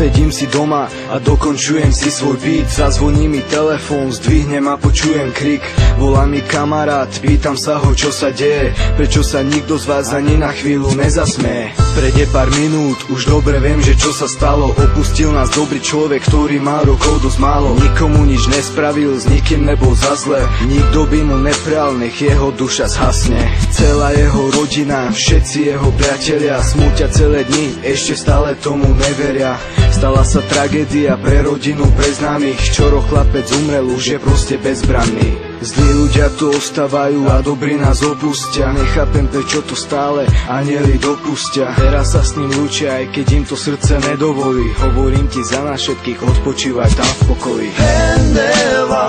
Posedím si doma a dokončujem si svoj beat. Zazvoní mi telefón, zdvihnem a počujem krik. Volá mi kamarát, pýtam sa ho, čo sa deje. Prečo sa nikto z vás ani na chvíľu nezasmeje? Prejde pár minút, už dobre viem, že čo sa stalo. Opustil nás dobrý človek, ktorý mal rokov dosť málo. Nikomu nič nespravil, s nikým nebol za zle. Nikto by mu neprial, nech jeho duša zhasne. Celá jeho rodina, všetci jeho priatelia smútia celé dni, ešte stále tomu neveria. Stala sa tragédia pre rodinu, pre známych. Čoro chlapec umrel, už je proste bezbranný. Zlí ľudia tu ostávajú a dobrí nás opustia. Nechápem, prečo to stále anjeli dopustia. Teraz sa s ním lúčia, aj keď im to srdce nedovolí. Hovorím ti za nás všetkých, odpočívaj tam v pokoji. Pendeva,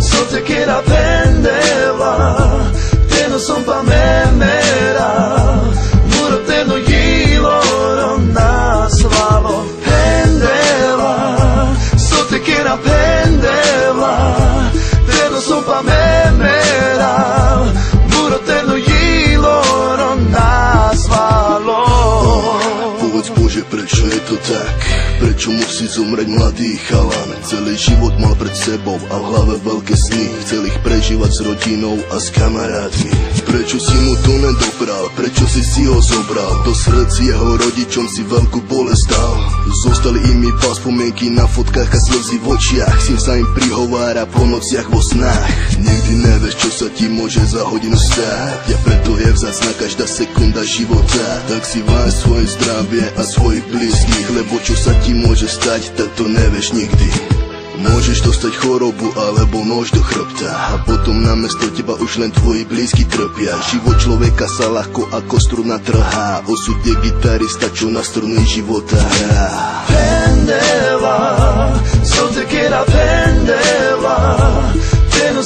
so te quiera pendeva, te no son pa memera, muro te no gilo na svalo. Pendeva, so te quiera pendeva, son pa memera, muro terno jilo nazvalo. Povedz Bože, prečo je to tak? Prečo musí zomrieť mladý chalan? Celý život mal pred sebou a v hlave veľké sny. Chcel ich prežívať s rodinou a s kamarátmi. Prečo si mu to nedopral? Prečo si ho zobral? Do srdci jeho rodičom si veľkú bolesť dal. Zostali im iba spomienky na fotkách a slzy v očiach. Syn sa im prihovára po nociach vo snách. Nikdy nevieš, čo sa ti môže za hodinu stať. A preto je vzácna každá sekunda života. Tak si váž svoje zdravie a svojich blízkych, lebo čo sa ti môže stať, tak to nevieš nikdy. Môžeš dostať chorobu alebo nož do chrbta a potom namiesto teba už len tvoji blízky trpia. Život človeka sa ľahko ako struna trhá. Osud je gitarista, čo na struny života hrá. Pendeva, so te quiera pendeva, te no